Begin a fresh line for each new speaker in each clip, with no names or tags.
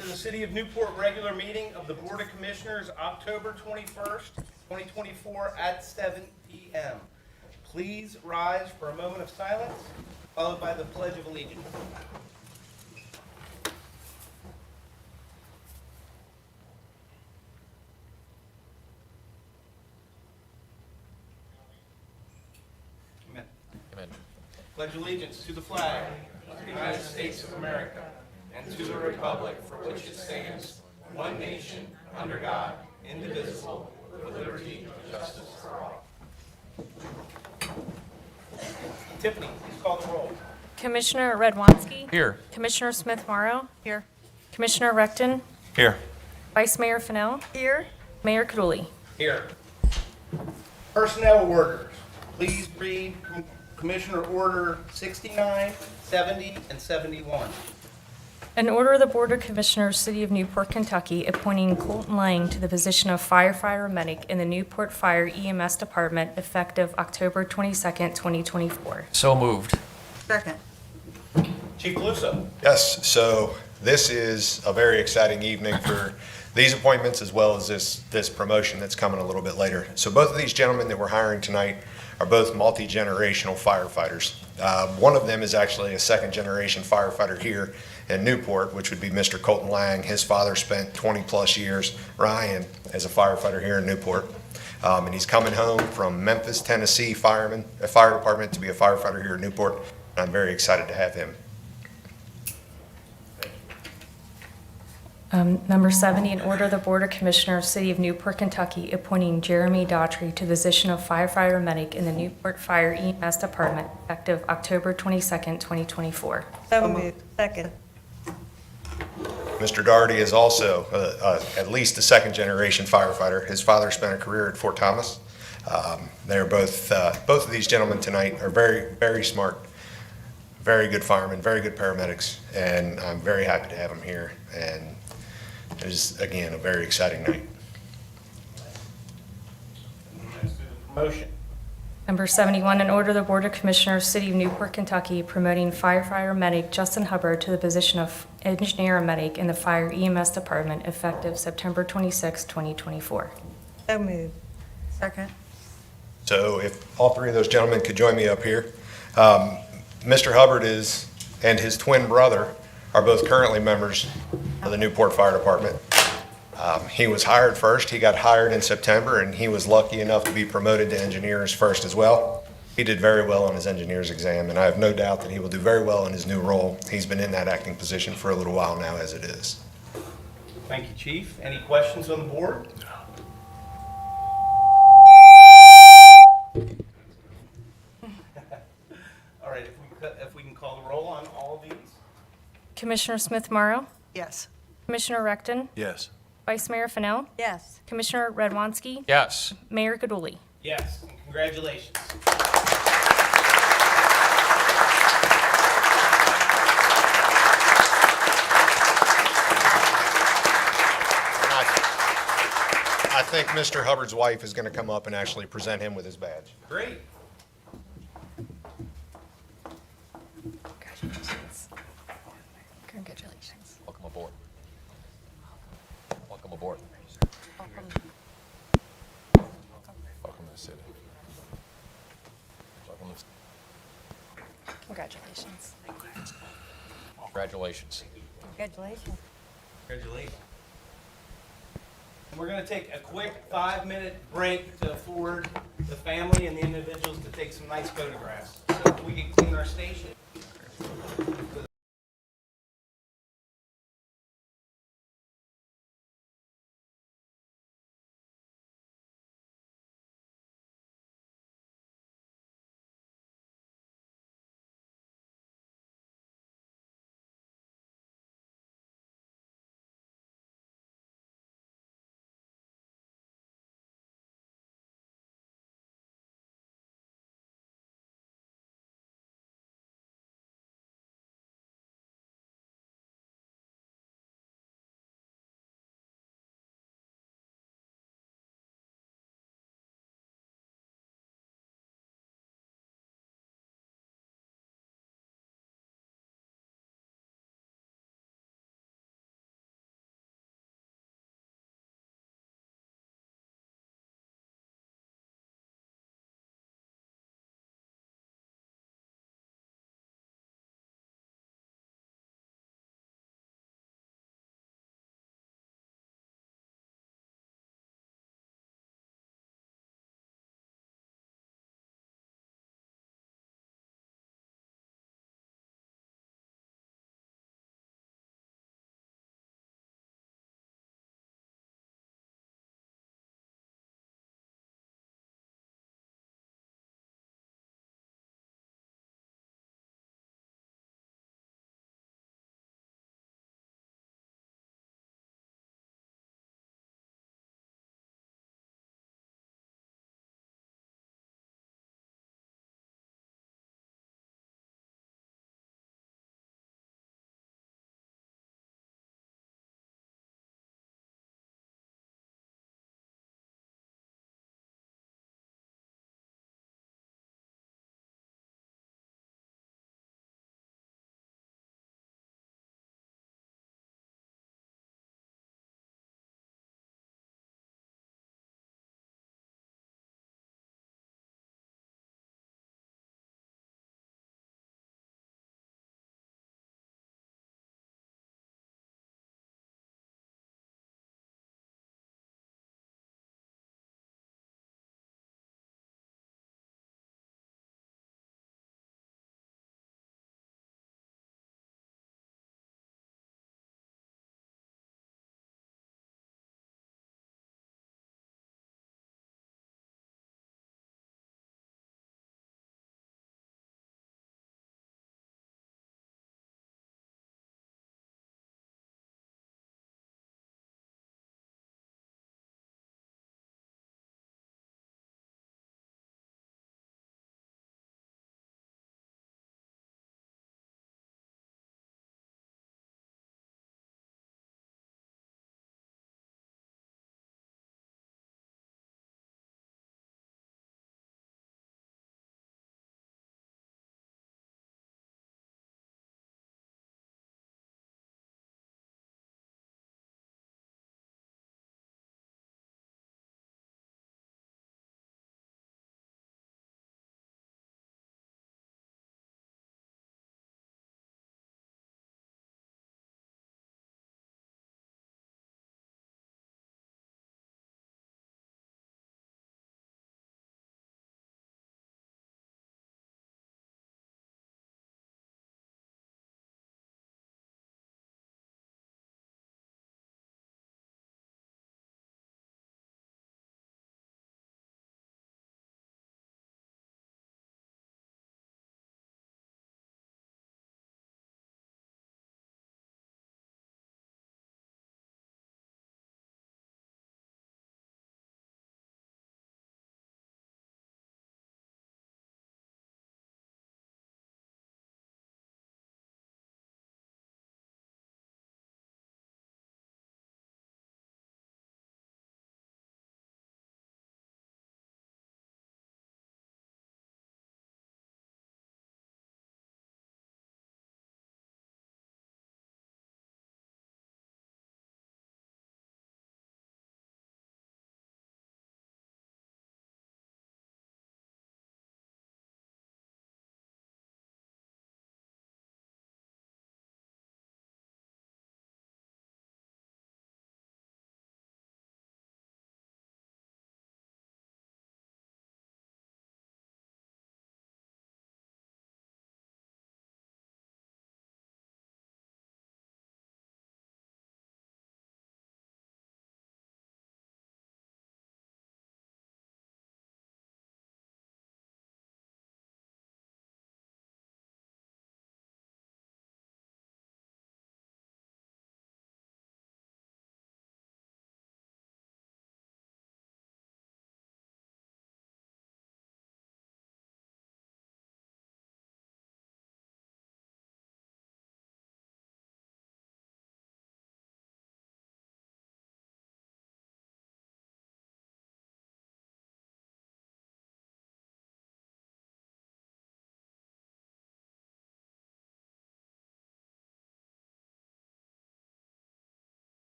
to the City of Newport regular meeting of the Board of Commissioners, October 21st, 2024 at 7 p.m. Please rise for a moment of silence, followed by the Pledge of Allegiance. Amen.
Amen.
Pledge allegiance to the flag of the United States of America and to the republic for which it stands, one nation, under God, indivisible, with liberty and justice for all. Tiffany, please call the roll.
Commissioner Redwanski.
Here.
Commissioner Smith-Morrow.
Here.
Commissioner Recton.
Here.
Vice Mayor Fennell.
Here.
Mayor Kaduli.
Here. Personnel orders. Please read Commissioner Order 69, 70, and 71.
An order of the Board of Commissioners, City of Newport, Kentucky, appointing Colton Lang to the position of firefighter medic in the Newport Fire EMS Department effective October 22nd, 2024.
So moved.
Second.
Chief Caluso.
Yes, so this is a very exciting evening for these appointments as well as this promotion that's coming a little bit later. So both of these gentlemen that we're hiring tonight are both multi-generational firefighters. One of them is actually a second-generation firefighter here in Newport, which would be Mr. Colton Lang. His father spent 20-plus years, Ryan, as a firefighter here in Newport. And he's coming home from Memphis, Tennessee fire department to be a firefighter here in Newport. And I'm very excited to have him.
Number 70, an order of the Board of Commissioners, City of Newport, Kentucky, appointing Jeremy Daughtry to the position of firefighter medic in the Newport Fire EMS Department effective October 22nd, 2024.
So moved. Second.
Mr. Daugherty is also at least a second-generation firefighter. His father spent a career at Fort Thomas. They're both of these gentlemen tonight are very, very smart, very good firemen, very good paramedics, and I'm very happy to have them here. And it is, again, a very exciting night.
Let's do the promotion.
Number 71, an order of the Board of Commissioners, City of Newport, Kentucky, promoting firefighter medic Justin Hubbard to the position of engineer medic in the Fire EMS Department effective September 26, 2024.
So moved. Second.
So if all three of those gentlemen could join me up here. Mr. Hubbard and his twin brother are both currently members of the Newport Fire Department. He was hired first. He got hired in September, and he was lucky enough to be promoted to engineers first as well. He did very well on his engineer's exam, and I have no doubt that he will do very well in his new role. He's been in that acting position for a little while now as it is.
Thank you, Chief. Any questions on the board? All right, if we can call the roll on all of these.
Commissioner Smith-Morrow.
Yes.
Commissioner Recton.
Yes.
Vice Mayor Fennell.
Yes.
Commissioner Redwanski.
Yes.
Mayor Kaduli.
Yes, and congratulations.
I think Mr. Hubbard's wife is going to come up and actually present him with his badge.
Great.
Congratulations. Congratulations.
Welcome aboard. Welcome aboard. Welcome to the city. Welcome to
Congratulations.
Congratulations.
Congratulations.
Congratulations. And we're going to take a quick 5-minute break to afford the family and the individuals to take some nice photographs so we can clean our station.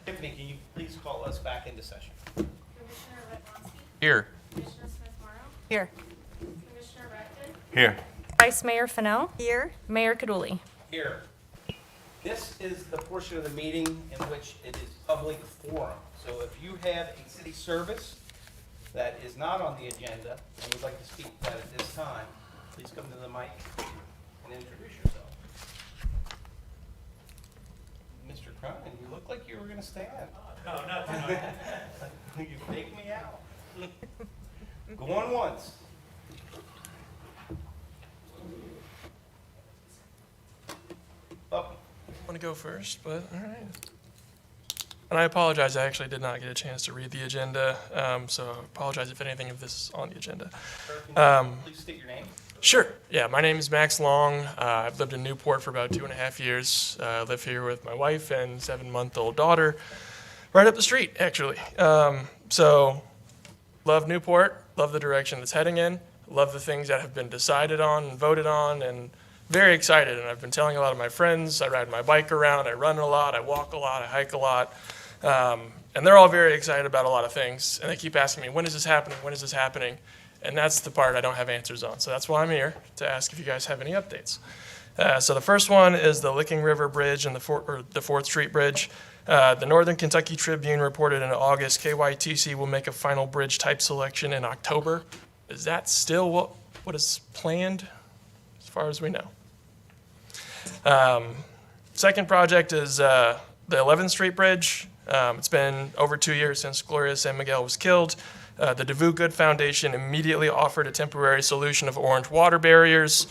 Tiffany, can you please call us back into session?
Commissioner Redwanski,
Here.
Commissioner Smith-Morrow,
Here.
Commissioner Redford,
Here.
Vice Mayor Fennell,
Here.
Mayor Kaduli.
Here. This is the portion of the meeting in which it is public forum. So if you have a city service that is not on the agenda and would like to speak to that at this time, please come to the mic and introduce yourself. Mr. Cronin, you look like you were going to stand. No, not tonight. You faked me out. Go on once. Up.
Want to go first, but all right. And I apologize, I actually did not get a chance to read the agenda, so I apologize if anything of this is on the agenda.
Sir, can you please state your name?
Sure, yeah, my name is Max Long. I've lived in Newport for about 2.5 years. I live here with my wife and 7-month-old daughter, right up the street, actually. So, love Newport, love the direction it's heading in, love the things that have been decided on and voted on, and very excited. And I've been telling a lot of my friends, I ride my bike around, I run a lot, I walk a lot, I hike a lot. And they're all very excited about a lot of things. And they keep asking me, when is this happening? When is this happening? And that's the part I don't have answers on. So that's why I'm here, to ask if you guys have any updates. So the first one is the Licking River Bridge and the 4th Street Bridge. The Northern Kentucky Tribune reported in August, KYTC will make a final bridge type selection in October. Is that still what is planned, as far as we know? Second project is the 11th Street Bridge. It's been over 2 years since Gloria San Miguel was killed. The DeVue Good Foundation immediately offered a temporary solution of orange water barriers.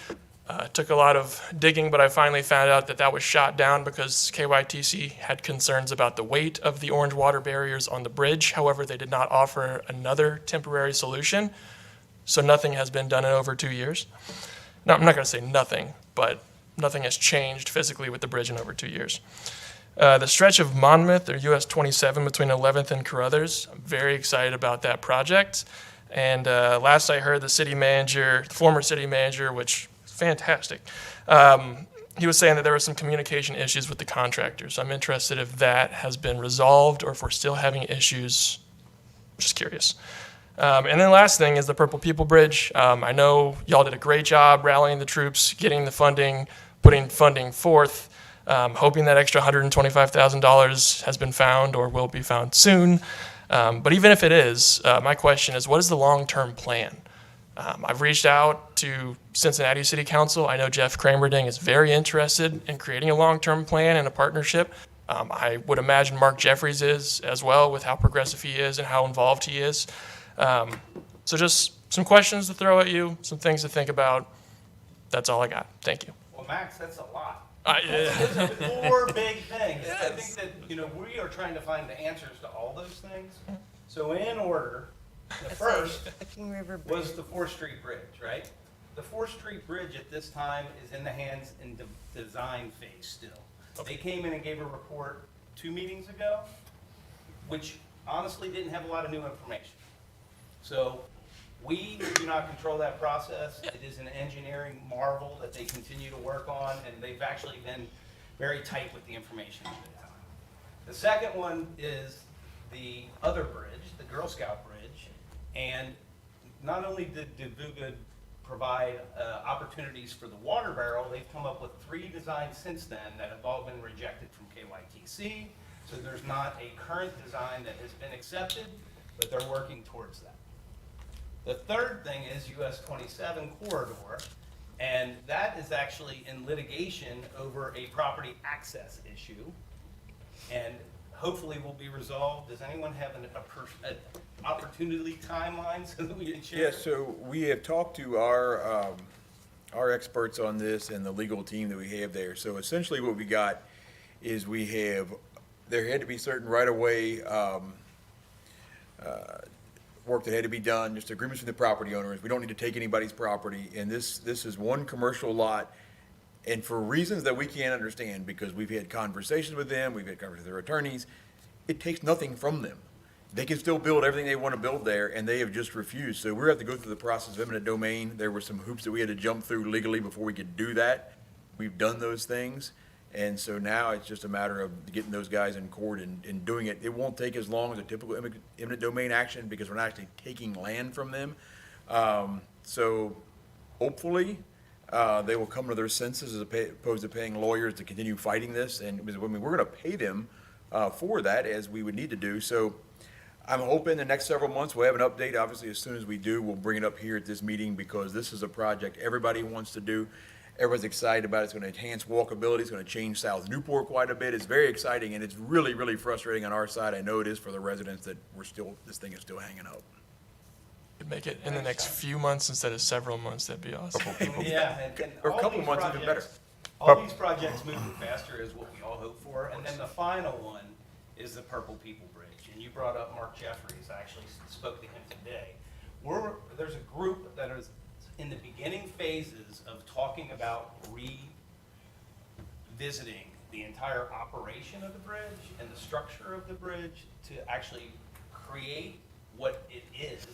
It took a lot of digging, but I finally found out that was shot down because KYTC had concerns about the weight of the orange water barriers on the bridge. However, they did not offer another temporary solution, so nothing has been done in over 2 years. No, I'm not going to say nothing, but nothing has changed physically with the bridge in over 2 years. The stretch of Monmouth, or US 27, between 11th and Carruthers, I'm very excited about that project. And last I heard, the former city manager, which is fantastic, he was saying that there were some communication issues with the contractors. I'm interested if that has been resolved or if we're still having issues. Just curious. And then last thing is the Purple People Bridge. I know y'all did a great job rallying the troops, getting the funding, putting funding forth. Hoping that extra $125,000 has been found or will be found soon. But even if it is, my question is, what is the long-term plan? I've reached out to Cincinnati City Council. I know Jeff Cramerding is very interested in creating a long-term plan and a partnership. I would imagine Mark Jeffries is as well, with how progressive he is and how involved he is. So just some questions to throw at you, some things to think about. That's all I got. Thank you.
Well, Max, that's a lot.
Yeah.
Those are 4 big things. I think that, we are trying to find the answers to all those things. So in order, the first
Licking River Bridge.
was the 4th Street Bridge, right? The 4th Street Bridge at this time is in the hands and design phase still. They came in and gave a report 2 meetings ago, which honestly didn't have a lot of new information. So we do not control that process. It is an engineering marvel that they continue to work on, and they've actually been very tight with the information at the time. The second one is the other bridge, the Girl Scout Bridge, and not only did DeVugood provide opportunities for the water barrel, they've come up with 3 designs since then that have all been rejected from KYTC, so there's not a current design that has been accepted, but they're working towards that. The third thing is US 27 corridor, and that is actually in litigation over a property access issue, and hopefully will be resolved. Does anyone have an opportunity timeline so that we can share?
Yes, so we have talked to our experts on this and the legal team that we have there. So essentially what we got is there had to be certain right-of-way work that had to be done, just agreements with the property owners. We don't need to take anybody's property, and this is one commercial lot, and for reasons that we can't understand, because we've had conversations with them, we've had conversations with their attorneys, it takes nothing from them. they can still build everything they want to build there, and they have just refused. So we're going to have to go through the process of eminent domain. There were some hoops that we had to jump through legally before we could do that. We've done those things, and so now it's just a matter of getting those guys in court and doing it. It won't take as long as a typical eminent domain action because we're not actually taking land from them. So hopefully, they will come to their senses as opposed to paying lawyers to continue fighting this. And I mean, we're going to pay them for that, as we would need to do. So I'm hoping the next several months we'll have an update. Obviously, as soon as we do, we'll bring it up here at this meeting because this is a project everybody wants to do. Everyone's excited about it. It's going to enhance walkability. It's going to change South Newport quite a bit. It's very exciting, and it's really, really frustrating on our side. I know it is for the residents that this thing is still hanging up.
Could make it in the next few months instead of several months, that'd be awesome.
Yeah, and
Or a
all
couple
these
months, even better.
projects- All these projects moving faster is what we all hope for, and then the final one is the Purple People Bridge. And you brought up Mark Jeffries, I actually spoke to him today. There's a group that is in the beginning phases of talking about revisiting the entire operation of the bridge and the structure of the bridge to actually create what it is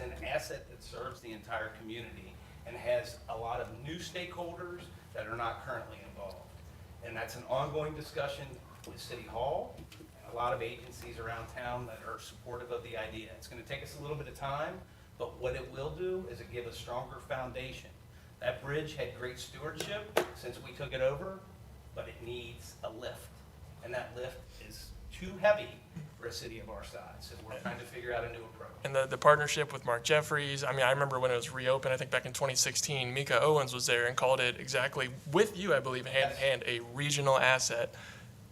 an asset that serves the entire community and has a lot of new stakeholders that are not currently involved. And that's an ongoing discussion with City Hall and a lot of agencies around town that are supportive of the idea. It's gonna take us a little bit of time, but what it will do is it give a stronger foundation. That bridge had great stewardship since we took it over, but it needs a lift. And that lift is too heavy for a city of our size. So we're trying to figure out a new approach.
And the partnership with Mark Jeffries, I mean, I remember when it was reopened, I think back in 2016, Mika Owens was there and called it exactly, with you, I believe, hand in hand, a regional asset.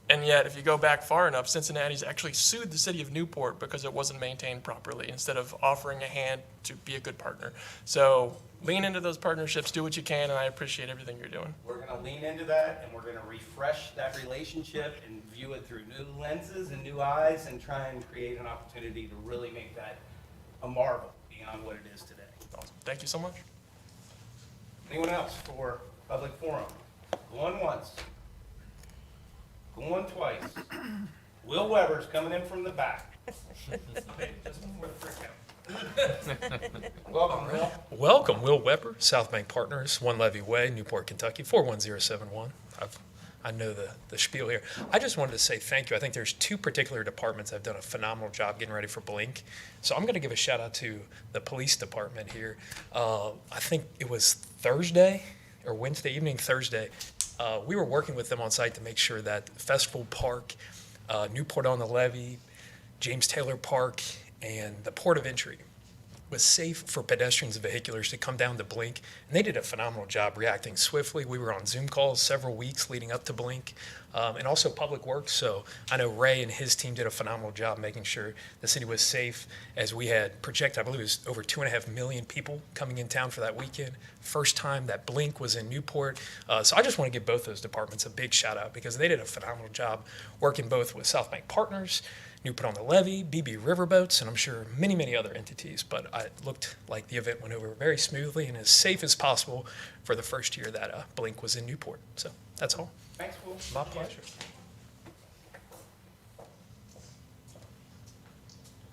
And yet, if you go back far enough, Cincinnati's actually sued the city of Newport because it wasn't maintained properly, instead of offering a hand to be a good partner. So lean into those partnerships, do what you can, and I appreciate everything you're doing.
We're gonna lean into that, and we're gonna refresh that relationship and view it through new lenses and new eyes and try and create an opportunity to really make that a marvel beyond what it is today.
Awesome. Thank you so much.
Anyone else for public forum? Going once. Going twice. Will Weber's coming in from the back. Just before the freak out. Welcome, Will.
Welcome, Will Weber, South Bank Partners, 1 Levy Way, Newport, Kentucky, 41071. I know the spiel here. I just wanted to say thank you. I think there's 2 particular departments that have done a phenomenal job getting ready for Blink. So I'm going to give a shout out to the police department here. I think it was Thursday or Wednesday evening, Thursday. We were working with them on site to make sure that Festival Park, Newport on the Levee, James Taylor Park, and the port of entry was safe for pedestrians and vehiculars to come down to Blink. And they did a phenomenal job reacting swiftly. We were on Zoom calls several weeks leading up to Blink, and also Public Works. So I know Ray and his team did a phenomenal job making sure the city was safe, as we had projected. I believe it was over 2.5 million people coming in town for that weekend. First time that Blink was in Newport. So I just want to give both those departments a big shout out because they did a phenomenal job working both with South Bank Partners, Newport on the Levee, BB Riverboats, and I'm sure many, many other entities. But it looked like the event went over very smoothly and as safe as possible for the first year that Blink was in Newport. So that's all.
Thanks, Will.
My pleasure.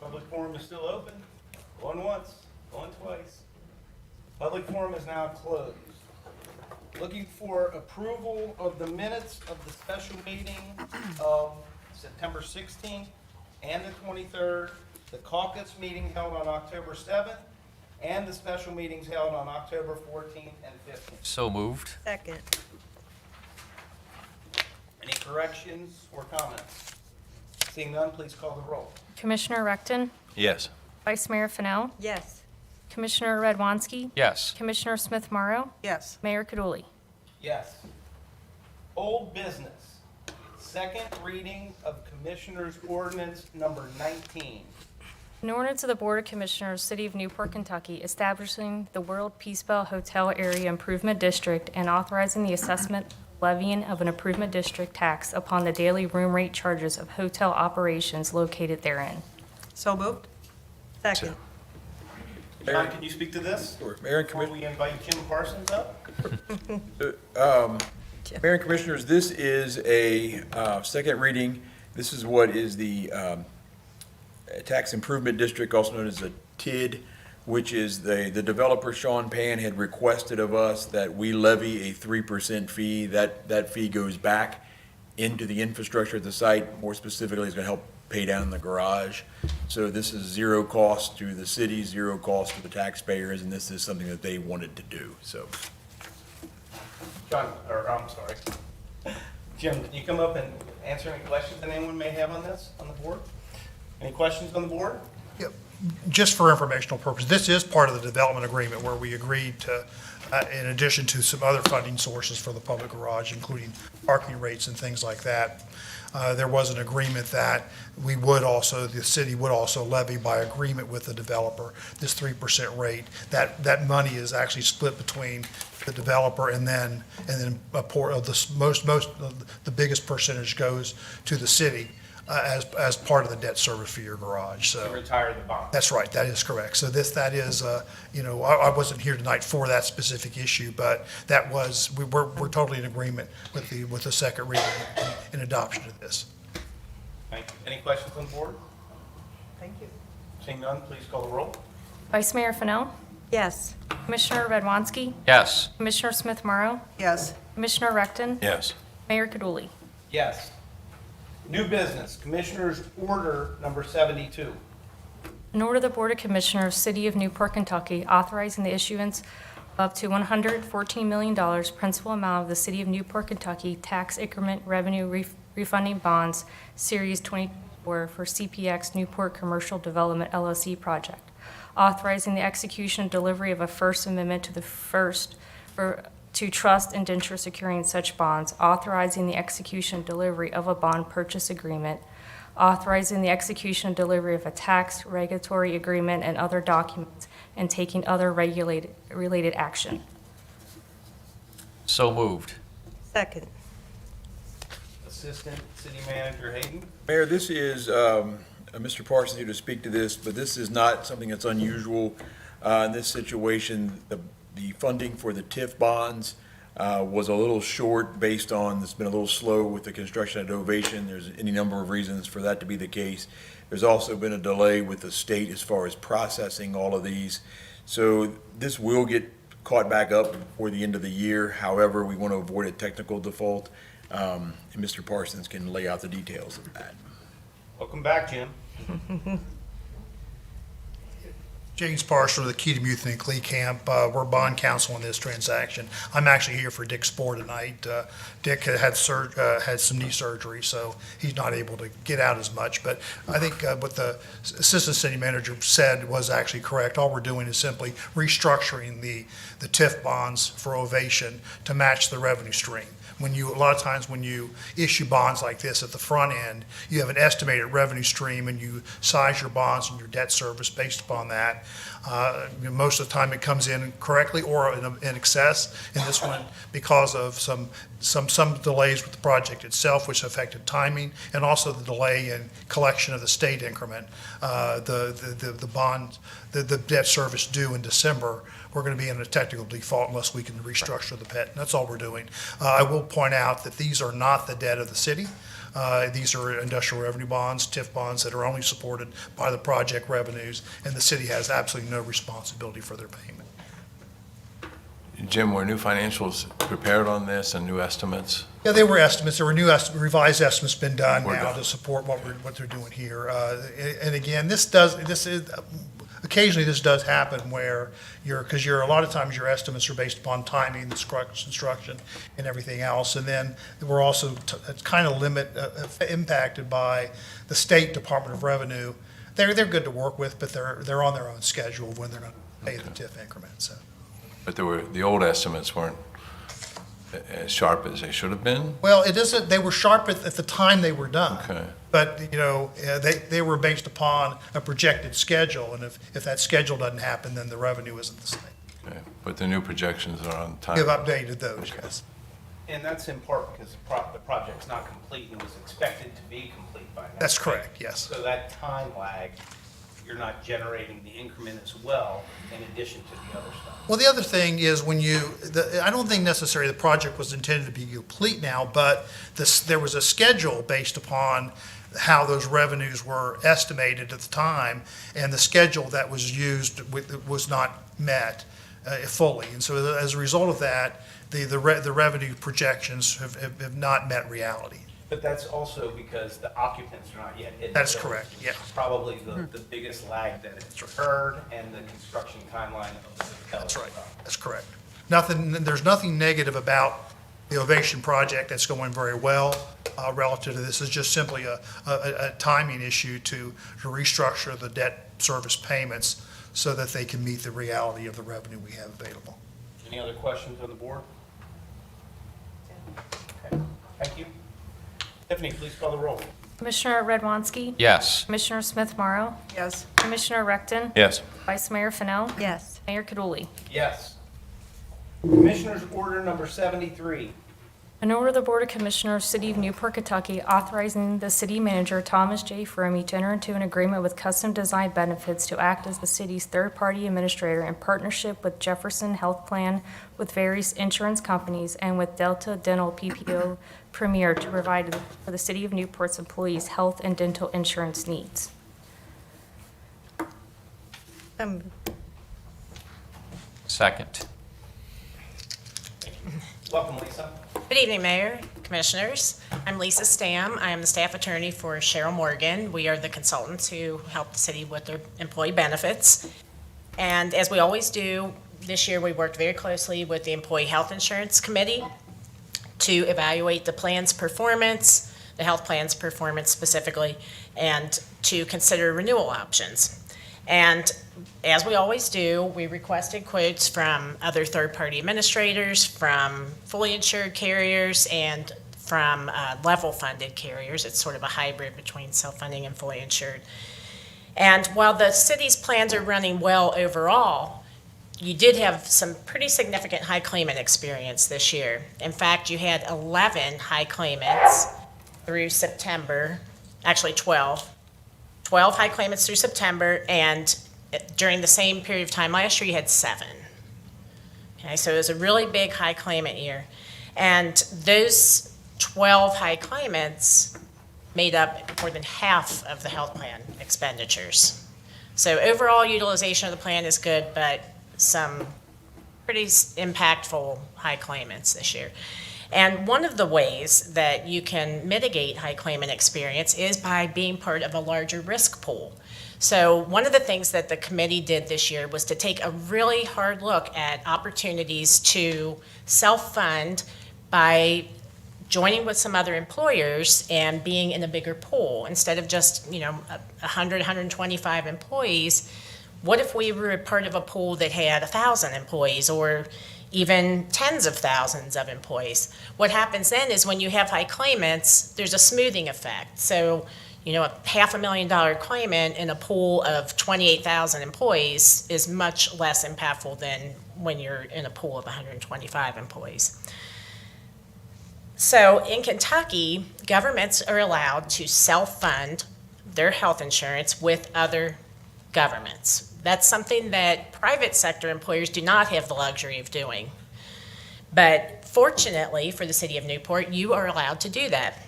Public forum is still open. Going once, going twice. Public forum is now closed. Looking for approval of the minutes of the special meeting of September 16th and the 23rd, the caucus meeting held on October 7th, and the special meetings held on October 14th and 15th.
So moved.
Second.
Any corrections or comments? Seeing none, please call the roll.
Commissioner Recton,
Yes.
Vice Mayor Fennell,
Yes.
Commissioner Redwanski,
Yes.
Commissioner Smith Morrow,
Yes.
Mayor Kaduli.
Yes. Old business. Second reading of Commissioners' Ordinance Number 19.
An ordinance of the Board of Commissioners, City of Newport, Kentucky, establishing the World Peace Bell Hotel Area Improvement District and authorizing the assessment levying of an improvement district tax upon the daily room rate charges of hotel operations located therein.
So moved. Second.
John, can you speak to this?
Sure. Mayor and
Before we invite Jim Parsons up?
Mayor and Commissioners, this is a second reading. This is what is Tax Improvement District, also known as a TID, which is the developer, Sean Pan, had requested of us that we levy a 3% fee. That fee goes back into the infrastructure at the site. More specifically, it's going to help pay down the garage. So this is zero cost to the city, zero cost to the taxpayers, and this is something that they wanted to do, so.
John, or I'm sorry. Jim, can you come up and answer any questions that anyone may have on this, on the board? Any questions on the board?
Just for informational purposes, this is part of the development agreement where we agreed to, in addition to some other funding sources for the public garage, including parking rates and things like that, there was an agreement that we would also, the city would also levy by agreement with the developer, this 3% rate. That money is actually split between the developer and then a port of the biggest percentage goes to the city. As part of the debt service for your garage, so.
To retire the bond.
That's right, that is correct. So that is, I wasn't here tonight for that specific issue, but that was, we're totally in agreement with the second reading and adoption of this.
Thank you. Any questions on the board?
Thank you.
Seeing none, please call the roll.
Vice Mayor Fennell,
Yes.
Commissioner Redwanski,
Yes.
Commissioner Smith Morrow,
Yes.
Commissioner Recton,
Yes.
Mayor Kaduli.
Yes. New business, Commissioner's Order number 72.
An order of the Board of Commissioners, City of Newport, Kentucky, authorizing the issuance of up to $114 million principal amount of the City of Newport, Kentucky tax increment revenue refunding bonds, Series 24 for CPX Newport Commercial Development LLC project, authorizing the execution and delivery of a First Amendment to trust indenture securing such bonds, authorizing the execution and delivery of a bond purchase agreement, authorizing the execution and delivery of a tax regulatory agreement and other documents, and taking other related action.
So moved.
Second.
Assistant City Manager Hayden.
Mayor, this is, Mr. Parsons here to speak to this, but this is not something that's unusual. In this situation, the funding for the TIF bonds was a little short based on, it's been a little slow with the construction at Ovation. There's any number of reasons for that to be the case. There's also been a delay with the state as far as processing all of these. So this will get caught back up before the end of the year. However, we want to avoid a technical default, and Mr. Parsons can lay out the details of that.
Welcome back, Jim.
James Parser of the Key to Mutiny Clee Camp. We're bond counsel in this transaction. I'm actually here for Dick Spohr tonight. Dick had some knee surgery, so he's not able to get out as much. But I think what the assistant city manager said was actually correct. All we're doing is simply restructuring the TIF bonds for Ovation to match the revenue stream. A lot of times when you issue bonds like this at the front end, you have an estimated revenue stream and you size your bonds and your debt service based upon that. Most of the time it comes in correctly or in excess. In this one, because of some delays with the project itself, which affected timing, and also the delay in collection of the state increment, the bond, the debt service due in December, we're going to be in a technical default unless we can restructure the PET. That's all we're doing. I will point out that these are not the debt of the city. These are industrial revenue bonds, TIF bonds that are only supported by the project revenues, and the city has absolutely no responsibility for their payment.
Jim, were new financials prepared on this and new estimates?
Yeah, they were estimates. There were new revised estimates been done
We're
now
done.
to support what they're doing here. And again, occasionally this does happen where because a lot of times your estimates are based upon timing, the construction, and everything else. And then we're also kind of impacted by the State Department of Revenue. They're good to work with, but they're on their own schedule when they're going to pay the TIF increment. So.
But the old estimates weren't as sharp as they should have been?
Well, they were sharp at the time they were done.
Okay.
But, they were based upon a projected schedule, and if that schedule doesn't happen, then the revenue isn't the same.
Okay. But the new projections are on time?
We've updated those,
Okay.
yes.
And that's in part because the project's not complete and was expected to be complete by now.
That's correct, yes.
So that time lag, you're not generating the increment as well in addition to the other stuff.
Well, the other thing is I don't think necessarily the project was intended to be complete now, but there was a schedule based upon how those revenues were estimated at the time, and the schedule that was used was not met fully. And so as a result of that, the revenue projections have not met reality.
But that's also because the occupants are not yet in. the
That's
building.
correct, yeah.
Probably the biggest lag that has occurred and the construction timeline of the hotel.
That's right. That's correct. There's nothing negative about the Ovation project. That's going very well relative to this. It's just simply a timing issue to restructure the debt service payments so that they can meet the reality of the revenue we have available.
Any other questions on the board? Okay, thank you. Tiffany, please call the roll.
Commissioner Redwanski?
Yes.
Commissioner Smith Morrow?
Yes.
Commissioner Recton?
Yes.
Vice Mayor Fennell?
Yes.
Mayor Kaduli?
Yes. Commissioners' order number 73.
An order of the Board of Commissioners, City of Newport, Kentucky, authorizing the city manager, Thomas J. Fromey, to enter into an agreement with Custom Design Benefits to act as the city's third-party administrator in partnership with Jefferson Health Plan, with various insurance companies, and with Delta Dental PPO Premier to provide for the City of Newport's employees' health and dental insurance needs.
Second.
Welcome, Lisa.
Good evening, Mayor, Commissioners. I'm Lisa Stam. I am the staff attorney for Cheryl Morgan. We are the consultants who help the city with their employee benefits. And as we always do, this year we worked very closely with the Employee Health Insurance Committee to evaluate the plan's performance, the health plan's performance specifically, and to consider renewal options. And as we always do, we requested quotes from other third-party administrators, from fully insured carriers, and from level-funded carriers. It's sort of a hybrid between self-funding and fully insured. And while the city's plans are running well overall, you did have some pretty significant high claimant experience this year. In fact, you had 11 high claimants through September, actually 12 high claimants through September, and during the same period of time last year, you had 7. Okay, so it was a really big high claimant year. And those 12 high claimants made up more than half of the health plan expenditures. So overall utilization of the plan is good, but some pretty impactful high claimants this year. And one of the ways that you can mitigate high claimant experience is by being part of a larger risk pool. So one of the things that the committee did this year was to take a really hard look at opportunities to self-fund by joining with some other employers and being in a bigger pool. Instead of just, 100, 125 employees, what if we were a part of a pool that had 1,000 employees or even tens of thousands of employees? What happens then is when you have high claimants, there's a smoothing effect. So, a $500,000 claimant in a pool of 28,000 employees is much less impactful than when you're in a pool of 125 employees. So in Kentucky, governments are allowed to self-fund their health insurance with other governments. That's something that private sector employers do not have the luxury of doing. But fortunately for the city of Newport, you are allowed to do that.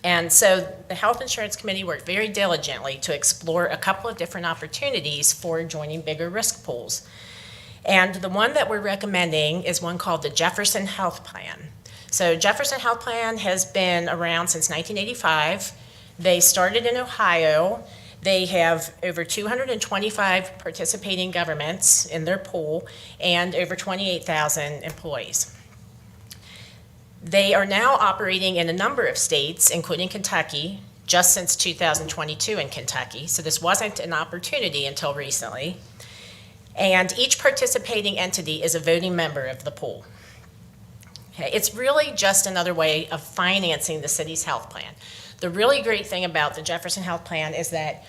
And so the Health Insurance Committee worked very diligently to explore a couple of different opportunities for joining bigger risk pools. And the one that we're recommending is one called the Jefferson Health Plan. So Jefferson Health Plan has been around since 1985. They started in Ohio. They have over 225 participating governments in their pool and over 28,000 employees. They are now operating in a number of states, including Kentucky, just since 2022 in Kentucky. So this wasn't an opportunity until recently. And each participating entity is a voting member of the pool. Okay, it's really just another way of financing the city's health plan. The really great thing about the Jefferson Health Plan is that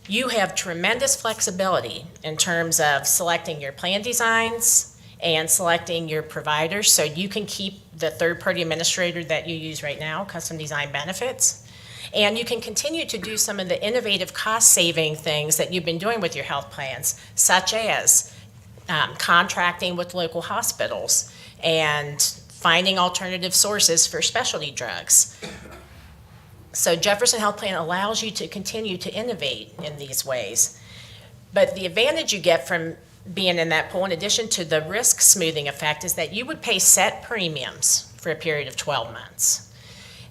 you have tremendous flexibility in terms of selecting your plan designs and selecting your providers, so you can keep the third-party administrator that you use right now, Custom Design Benefits, and you can continue to do some of the innovative cost-saving things that you've been doing with your health plans, such as contracting with local hospitals and finding alternative sources for specialty drugs. So Jefferson Health Plan allows you to continue to innovate in these ways. But the advantage you get from being in that pool, in addition to the risk smoothing effect, is that you would pay set premiums for a period of 12 months.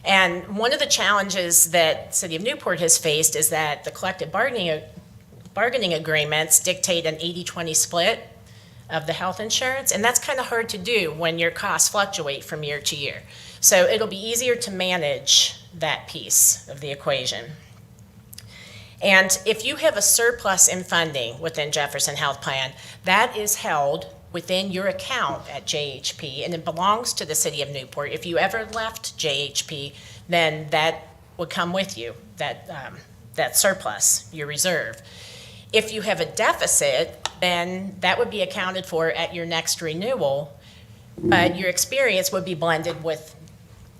And one of the challenges that City of Newport has faced is that the collective bargaining agreements dictate an 80-20 split of the health insurance, and that's kind of hard to do when your costs fluctuate from year to year. So it'll be easier to manage that piece of the equation. And if you have a surplus in funding within Jefferson Health Plan, that is held within your account at JHP, and it belongs to the City of Newport. If you ever left JHP, then that would come with you, that surplus, your reserve. If you have a deficit, then that would be accounted for at your next renewal, but your experience would be blended with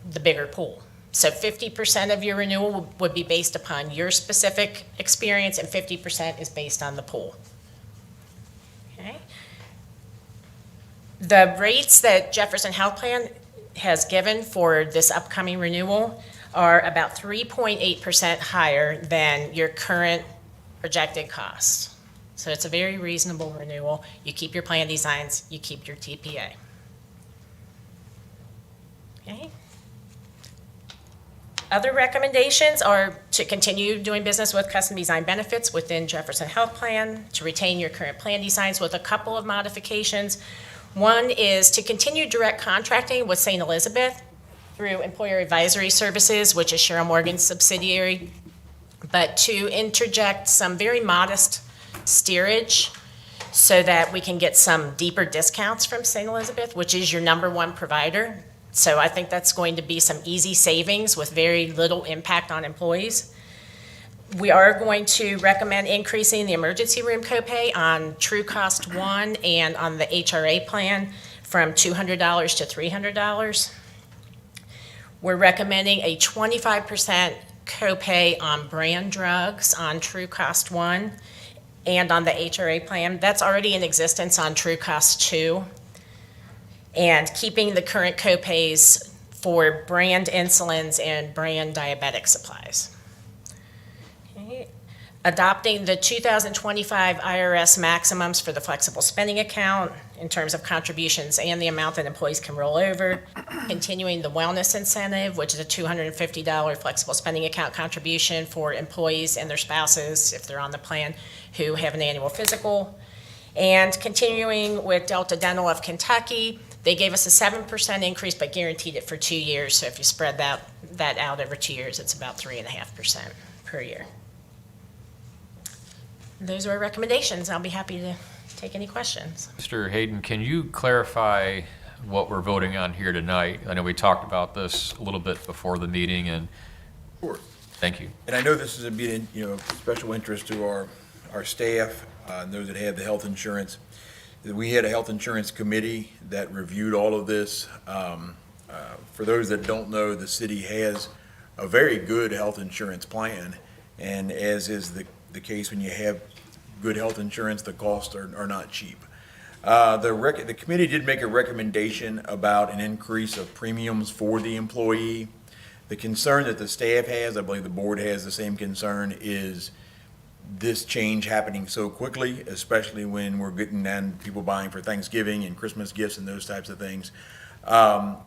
the bigger pool. So 50% of your renewal would be based upon your specific experience, and 50% is based on the pool. Okay. The rates that Jefferson Health Plan has given for this upcoming renewal are about 3.8% higher than your current projected costs. So it's a very reasonable renewal. You keep your plan designs, you keep your TPA. Okay. Other recommendations are to continue doing business with custom design benefits within Jefferson Health Plan, to retain your current plan designs with a couple of modifications. One is to continue direct contracting with St. Elizabeth through Employer Advisory Services, which is Cheryl Morgan's subsidiary, but to interject some very modest steerage so that we can get some deeper discounts from St. Elizabeth, which is your #1 provider. So I think that's going to be some easy savings with very little impact on employees. We are going to recommend increasing the emergency room copay on True Cost 1 and on the HRA plan from $200 to $300. We're recommending a 25% copay on brand drugs on True Cost 1 and on the HRA plan. That's already in existence on True Cost 2. And keeping the current copays for brand insulins and brand diabetic supplies. Okay. Adopting the 2025 IRS maximums for the flexible spending account in terms of contributions and the amount that employees can roll over. Continuing the wellness incentive, which is a $250 flexible spending account contribution for employees and their spouses, if they're on the plan, who have an annual physical. And continuing with Delta Dental of Kentucky. They gave us a 7% increase, but guaranteed it for 2 years. So if you spread that out over 2 years, it's about 3.5% per year. Those are our recommendations. I'll be happy to take any questions.
Mr. Hayden, can you clarify what we're voting on here tonight? I know we talked about this a little bit before the meeting, and
Sure.
thank you.
And I know this is a being, special interest to our staff, and those that have the health insurance. We had a health insurance committee that reviewed all of this. For those that don't know, the city has a very good health insurance plan, and as is the case when you have good health insurance, the costs are not cheap. The committee did make a recommendation about an increase of premiums for the employee. The concern that the staff has, I believe the board has the same concern, is this change happening so quickly, especially when we're getting down people buying for Thanksgiving and Christmas gifts and those types of things. And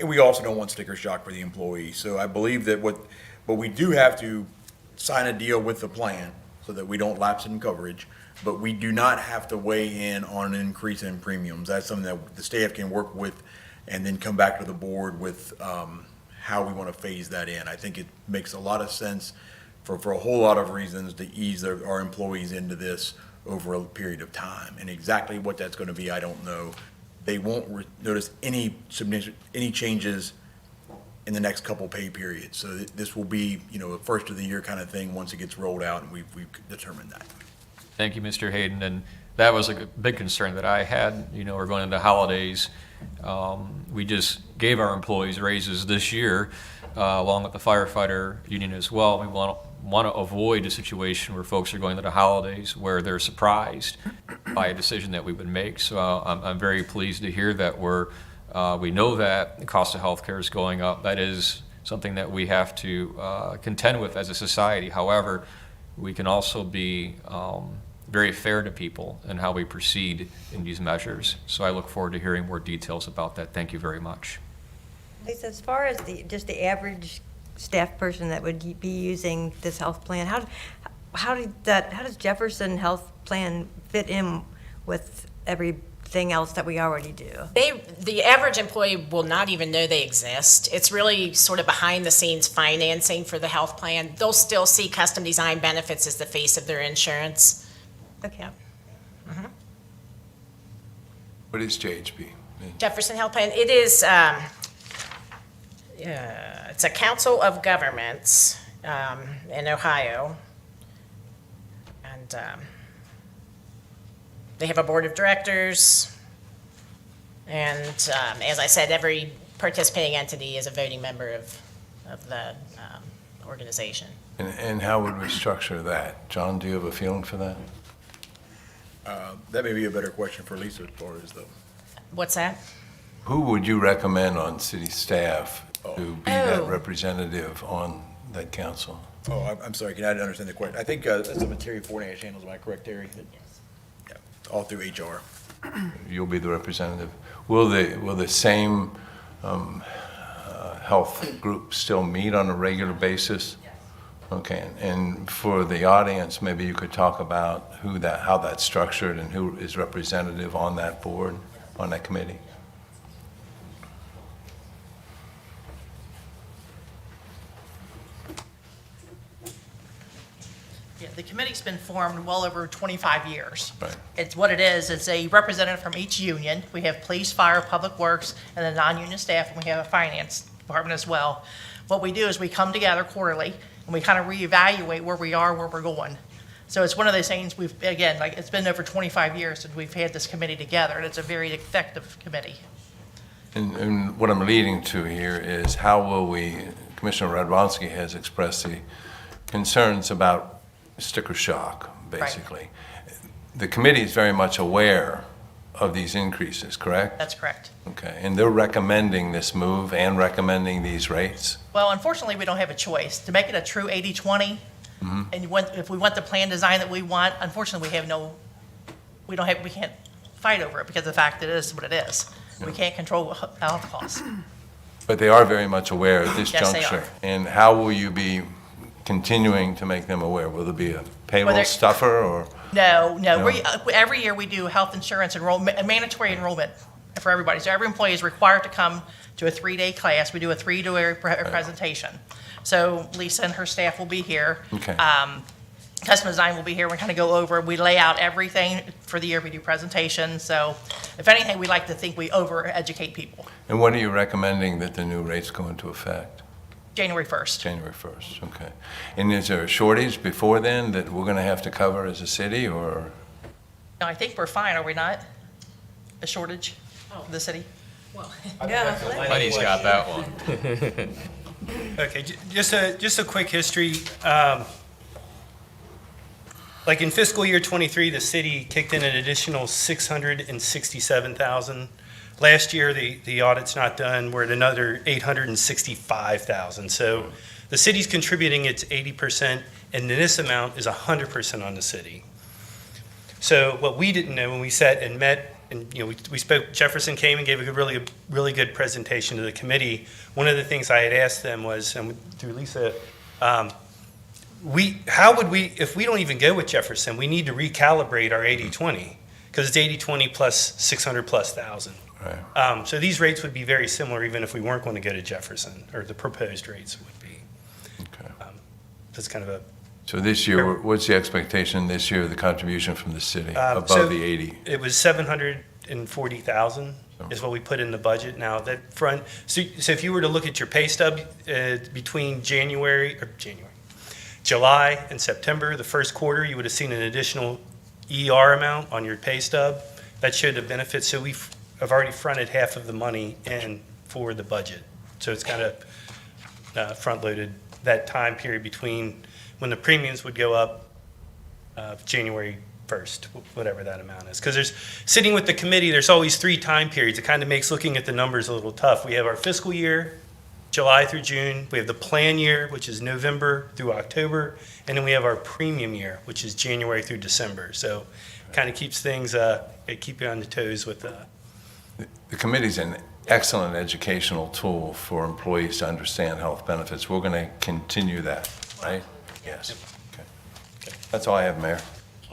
we also don't want sticker shock for the employee. So I believe that but we do have to sign a deal with the plan so that we don't lapse in coverage, but we do not have to weigh in on an increase in premiums. That's something that the staff can work with and then come back to the board with how we want to phase that in. I think it makes a lot of sense for a whole lot of reasons to ease our employees into this over a period of time. And exactly what that's going to be, I don't know. They won't notice any changes in the next couple pay periods. So this will be, a first of the year kind of thing once it gets rolled out, and we've determined that.
Thank you, Mr. Hayden. And that was a big concern that I had. We're going into holidays. We just gave our employees raises this year, along with the firefighter union as well. We want to avoid a situation where folks are going to the holidays where they're surprised by a decision that we would make. So I'm very pleased to hear that we know that the cost of healthcare is going up. That is something that we have to contend with as a society. However, we can also be very fair to people in how we proceed in these measures. So I look forward to hearing more details about that. Thank you very much.
Lisa, as far as just the average staff person that would be using this health plan, how does Jefferson Health Plan fit in with everything else that we already do?
The average employee will not even know they exist. It's really sort of behind the scenes financing for the health plan. They'll still see custom design benefits as the face of their insurance.
Okay.
What is JHP?
Jefferson Health Plan, it is, it's a council of governments in Ohio. And they have a board of directors. And as I said, every participating entity is a voting member of the organization.
And how would we structure that? John, do you have a feeling for that?
That may be a better question for Lisa as far as the,
What's that?
Who would you recommend on city staff to be that
Oh.
representative on that council?
I'm sorry, can I understand the question? I think that's something Terry Fornash handles, am I correct, Terry? Yes. Yeah, all through HR.
You'll be the representative. Will the same health group still meet on a regular basis? Okay, and for the audience, maybe you could talk about how that's structured and who is representative on that board, on that committee.
Yeah, the committee's been formed well over 25 years.
Right.
It's what it is. It's a representative from each union. We have police, fire, public works, and the non-union staff, and we have a finance department as well. What we do is we come together quarterly, and we kind of reevaluate where we are, where we're going. So it's one of those things it's been over 25 years since we've had this committee together, and it's a very effective committee.
And what I'm leading to here is how will Commissioner Radwanski has expressed the concerns about sticker shock, basically. Right. The committee is very much aware of these increases, correct?
That's correct.
Okay, and they're recommending this move and recommending these rates?
Well, unfortunately, we don't have a choice. To make it a true 80-20, and if we want the plan design that we want, unfortunately, we can't fight over it because of the fact that it is what it is. Yeah. We can't control health costs.
But they are very much aware at this
Yes,
juncture.
they are.
And how will you be continuing to make them aware? Will there be a payroll stuffer or?
No. Every year we do health insurance enrollment, mandatory enrollment for everybody. So every employee is required to come to a 3-day class. We do a 3-day presentation. So Lisa and her staff will be here.
Okay.
Custom design will be here. We kind of go over, we lay out everything for the year. We do presentations. So if anything, we like to think we over-educate people.
And when are you recommending that the new rates go into effect?
January 1st.
January 1st, okay. And is there a shortage before then that we're going to have to cover as a city, or?
No, I think we're fine, are we not? A shortage for the city?
Well,
Lenny's got that one.
Okay, just a quick history. Like in fiscal year '23, the city kicked in an additional $667,000. Last year, the audit's not done. We're at another $865,000. So the city's contributing its 80%, and this amount is 100% on the city. So what we didn't know when we sat and met, and we spoke, Jefferson came and gave a really good presentation to the committee. One of the things I had asked them was, and through Lisa, how would we, if we don't even go with Jefferson, we need to recalibrate our 80-20, because it's 80-20 plus 600 plus thousand.
Right.
So these rates would be very similar even if we weren't going to go to Jefferson, or the proposed rates would be.
Okay.
That's kind of a.
So this year, what's the expectation this year, the contribution from the city above the 80?
It was 740,000 is what we put in the budget. Now that front, so if you were to look at your pay stub between July and September, the first quarter, you would have seen an additional ER amount on your pay stub. That showed the benefits. So I've already fronted half of the money in for the budget. So it's kind of front-loaded that time period between when the premiums would go up January 1st, whatever that amount is. Because sitting with the committee, there's always 3 time periods. It kind of makes looking at the numbers a little tough. We have our fiscal year, July through June. We have the plan year, which is November through October, and then we have our premium year, which is January through December. So kind of keeps things, keep you on the toes with
The committee's an excellent educational tool for employees to understand health benefits. We're going to continue that, right? Yes. Okay. That's all I have, Mayor.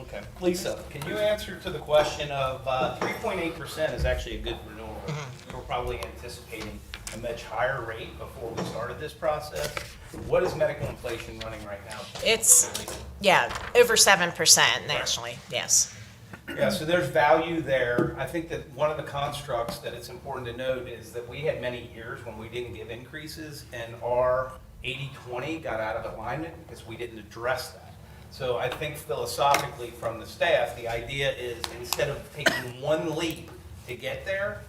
Okay. Lisa, can you answer to the question of 3.8% is actually a good renewal rate? We were probably anticipating a much higher rate before we started this process. What is medical inflation running right now?
It's, yeah, over 7% nationally, yes.
Yeah, so there's value there. I think that one of the constructs that it's important to note is that we had many years when we didn't give increases and our 80-20 got out of alignment because we didn't address that. So I think philosophically from the staff, the idea is instead of taking one leap to get there,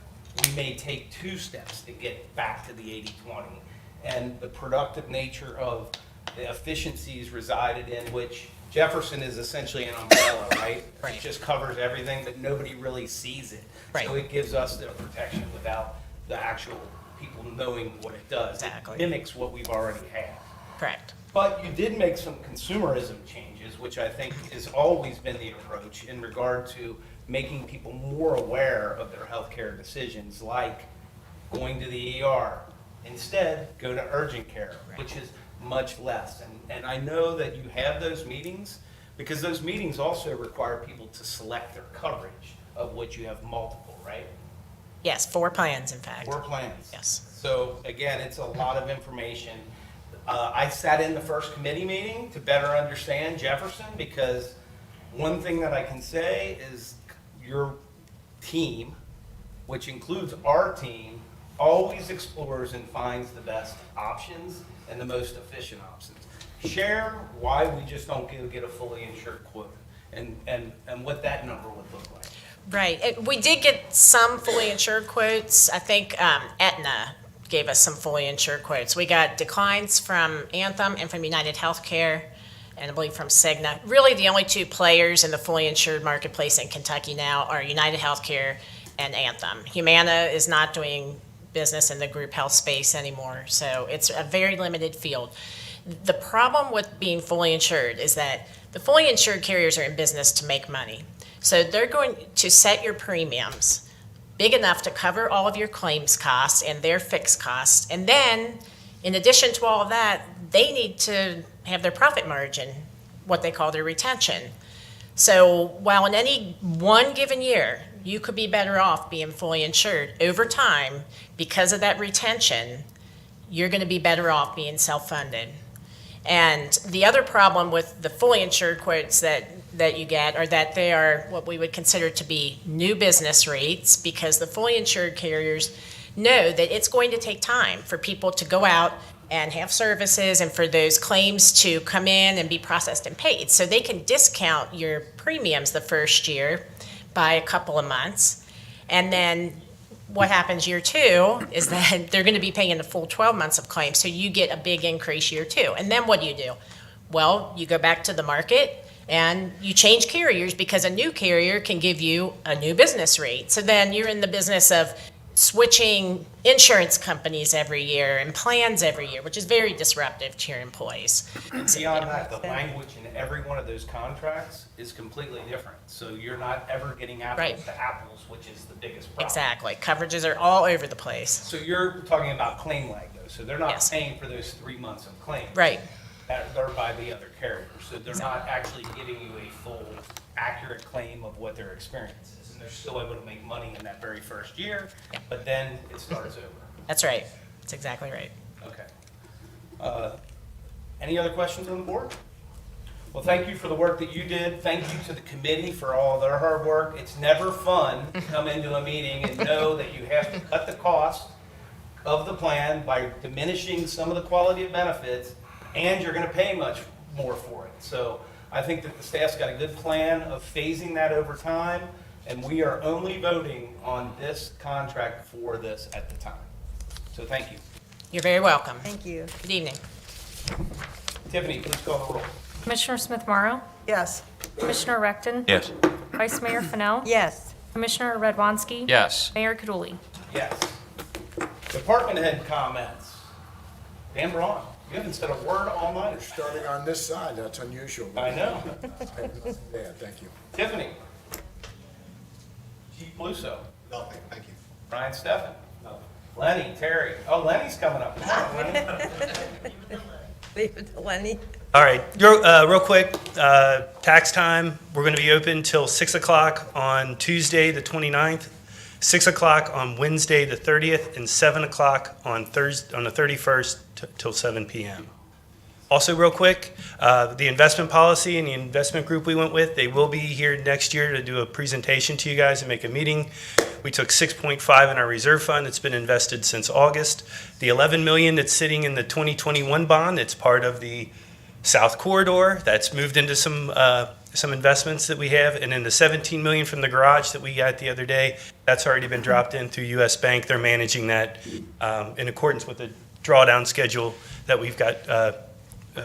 we may take 2 steps to get back to the 80-20. And the productive nature of the efficiencies resided in which Jefferson is essentially an umbrella, right?
Right.
It just covers everything, but nobody really sees it.
Right.
So it gives us the protection without the actual people knowing what it does.
Exactly.
It mimics what we've already had.
Correct.
But you did make some consumerism changes, which I think has always been the approach in regard to making people more aware of their healthcare decisions, like going to the ER. Instead, go to urgent care, which is much less. And I know that you have those meetings because those meetings also require people to select their coverage, of which you have multiple, right?
Yes, 4 plans, in fact.
4 plans.
Yes.
So again, it's a lot of information. I sat in the first committee meeting to better understand Jefferson because one thing that I can say is your team, which includes our team, always explores and finds the best options and the most efficient options. Share why we just don't get a fully insured quote and what that number would look like.
Right. We did get some fully insured quotes. I think Aetna gave us some fully insured quotes. We got declines from Anthem and from United Healthcare, and I believe from Cigna. Really, the only 2 players in the fully insured marketplace in Kentucky now are United Healthcare and Anthem. Humana is not doing business in the group health space anymore, so it's a very limited field. The problem with being fully insured is that the fully insured carriers are in business to make money. So they're going to set your premiums big enough to cover all of your claims costs and their fixed costs. And then, in addition to all of that, they need to have their profit margin, what they call their retention. So while in any one given year, you could be better off being fully insured, over time, because of that retention, you're going to be better off being self-funded. And the other problem with the fully insured quotes that you get are that they are what we would consider to be new business rates, because the fully insured carriers know that it's going to take time for people to go out and have services and for those claims to come in and be processed and paid. So they can discount your premiums the first year by a couple of months. And then what happens year 2 is that they're going to be paying the full 12 months of claims. So you get a big increase year 2. And then what do? Well, you go back to the market and you change carriers because a new carrier can give you a new business rate. So then you're in the business of switching insurance companies every year and plans every year, which is very disruptive to your employees.
Beyond that, the language in every one of those contracts is completely different. So you're not ever getting apples to apples, which is the biggest problem.
Exactly. Coverages are all over the place.
So you're talking about claim lag though. So they're not paying for those 3 months of claims.
Right.
They're by the other carriers. So they're not actually giving you a full, accurate claim of what their experience is. And they're still able to make money in that very first year, but then it starts over.
That's right. That's exactly right.
Okay. Any other questions on the board? Well, thank you for the work that you did. Thank you to the committee for all their hard work. It's never fun to come into a meeting and know that you have to cut the cost of the plan by diminishing some of the quality of benefits, and you're going to pay much more for it. So I think that the staff's got a good plan of phasing that over time, and we are only voting on this contract for this at the time. So thank you.
You're very welcome.
Thank you.
Good evening.
Tiffany, please call the roll.
Commissioner Smith Morrow?
Yes.
Commissioner Recton?
Yes.
Vice Mayor Fennell?
Yes.
Commissioner Radwanski?
Yes.
Mayor Kaduli?
Yes. Department head comments. Dan Braun, you haven't said a word all night.
Starting on this side, that's unusual.
I know.
Yeah, thank you.
Tiffany. Chief Bluso.
Nothing, thank you.
Brian Steffen. Lenny, Terry. Oh, Lenny's coming up. Come on, Lenny.
Leave it to Lenny.
All right, real quick, tax time, we're going to be open till 6 o'clock on Tuesday, the 29th, 6 o'clock on Wednesday, the 30th, and 7 o'clock on Thursday, on the 31st till 7 p.m. Also, real quick, the investment policy and the investment group we went with, they will be here next year to do a presentation to you guys and make a meeting. We took 6.5 in our reserve fund. It's been invested since August. The 11 million that's sitting in the 2021 bond, it's part of the South Corridor. That's moved into some investments that we have. And then the 17 million from the garage that we got the other day, that's already been dropped in through US Bank. They're managing that in accordance with the drawdown schedule that we've got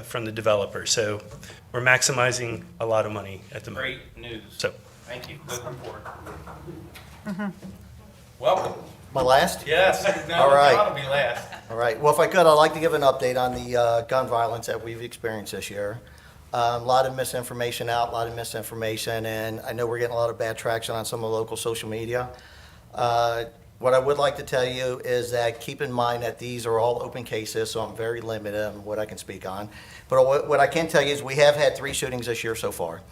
from the developer. So we're maximizing a lot of money at the moment.
Great news.
So,
Thank you. Good report. Welcome.
My last?
Yes. No,
All right.
John will be last.
All right. Well, if I could, I'd like to give an update on the gun violence that we've experienced this year. A lot of misinformation out, a lot of misinformation, and I know we're getting a lot of bad traction on some of the local social media. What I would like to tell you is that keep in mind that these are all open cases, so I'm very limited on what I can speak on. But what I can tell you is we have had 3 shootings this year so far.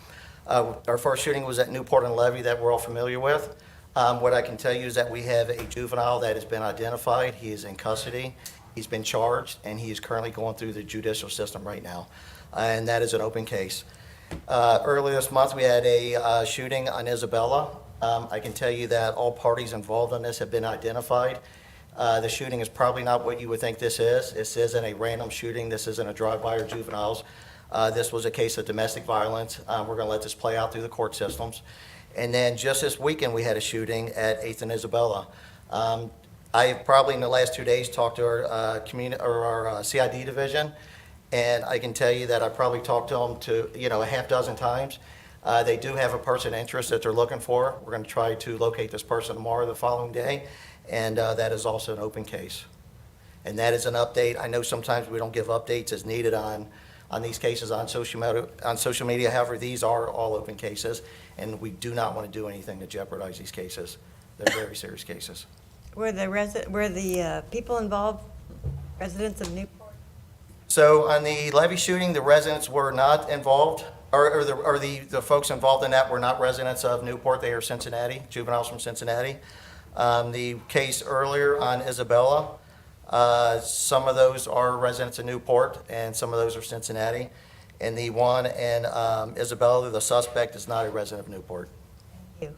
Our first shooting was at Newport and Levy that we're all familiar with. What I can tell you is that we have a juvenile that has been identified. He is in custody. He's been charged, and he is currently going through the judicial system right now. And that is an open case. Earlier this month, we had a shooting on Isabella. I can tell you that all parties involved in this have been identified. The shooting is probably not what you would think this is. This isn't a random shooting. This isn't a drive-by or juveniles. This was a case of domestic violence. We're going to let this play out through the court systems. And then just this weekend, we had a shooting at 8th and Isabella. I have probably in the last 2 days talked to our CID division, and I can tell you that I probably talked to them a half dozen times. They do have a person of interest that they're looking for. We're going to try to locate this person tomorrow, the following day, and that is also an open case. And that is an update. I know sometimes we don't give updates as needed on these cases on social media. However, these are all open cases, and we do not want to do anything to jeopardize these cases. They're very serious cases.
Were the people involved residents of Newport?
So on the Levy shooting, the residents were not involved, or the folks involved in that were not residents of Newport. They are Cincinnati, juveniles from Cincinnati. The case earlier on Isabella, some of those are residents of Newport, and some of those are Cincinnati. And the one in Isabella, the suspect is not a resident of Newport.
Thank you.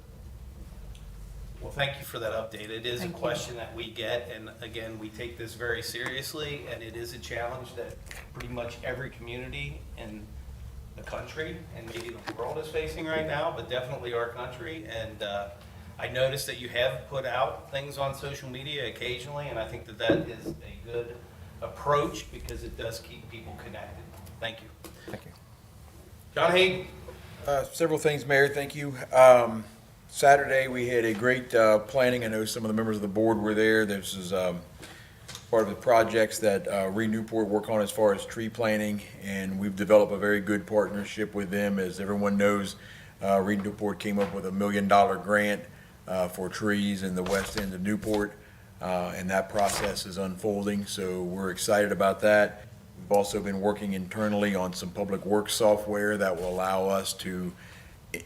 Well, thank you for that update. It is a question that we get, and again, we take this very seriously, and it is a challenge that pretty much every community in the country and maybe the world is facing right now, but definitely our country. And I noticed that you have put out things on social media occasionally, and I think that that is a good approach because it does keep people connected. Thank you.
Thank you.
John Hayden.
Several things, Mayor, thank you. Saturday, we had a great planning. I know some of the members of the board were there. This is part of the projects that Newport work on as far as tree planting, and we've developed a very good partnership with them. As everyone knows, Newport came up with $1 million grant for trees in the west end of Newport, and that process is unfolding, so we're excited about that. We've also been working internally on some public works software that will allow us to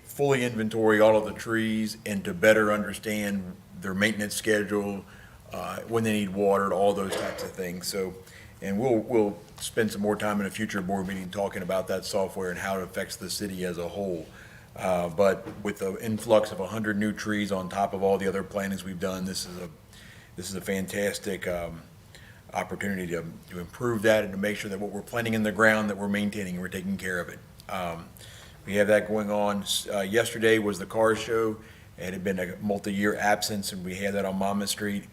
fully inventory all of the trees and to better understand their maintenance schedule, when they need watered, all those types of things. So, and we'll spend some more time in a future board meeting talking about that software and how it affects the city as a whole. But with the influx of 100 new trees on top of all the other plantings we've done, this is a fantastic opportunity to improve that and to make sure that what we're planting in the ground, that we're maintaining and we're taking care of it. We have that going on. Yesterday was the car show. It had been a multi-year absence, and we had that on Monmouth Street.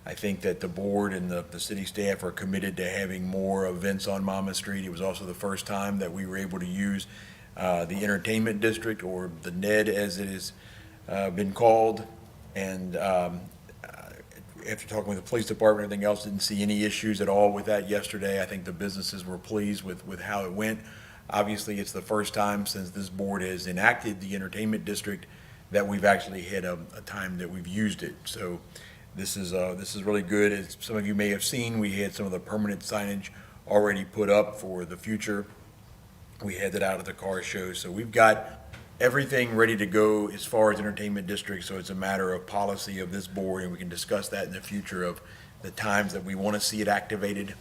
I think that the board and the city staff are committed to having more events on Monmouth Street. It was also the first time that we were able to use the entertainment district, or the NED as it has been called, and after talking with the police department, everything else, didn't see any issues at all with that yesterday. I think the businesses were pleased with how it went. Obviously, it's the first time since this board has enacted the entertainment district that we've actually had a time that we've used it. So this is really good. As some of you may have seen, we had some of the permanent signage already put up for the future. We had that out at the car show. So we've got everything ready to go as far as entertainment district. So it's a matter of policy of this board, and we can discuss that in the future of the times that we want to see it activated.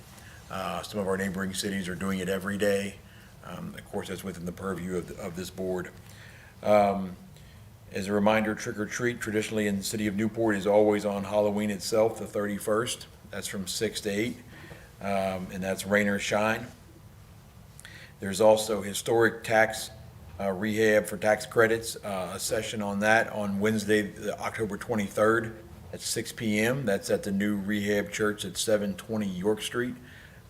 Some of our neighboring cities are doing it every day. Of course, that's within the purview of this board. As a reminder, trick or treat traditionally in the city of Newport is always on Halloween itself, the 31st. That's from 6 to 8, and that's rain or shine. There's also historic tax rehab for tax credits, a session on that on Wednesday, October 23rd at 6 p.m. That's at the new rehab church at 720 York Street.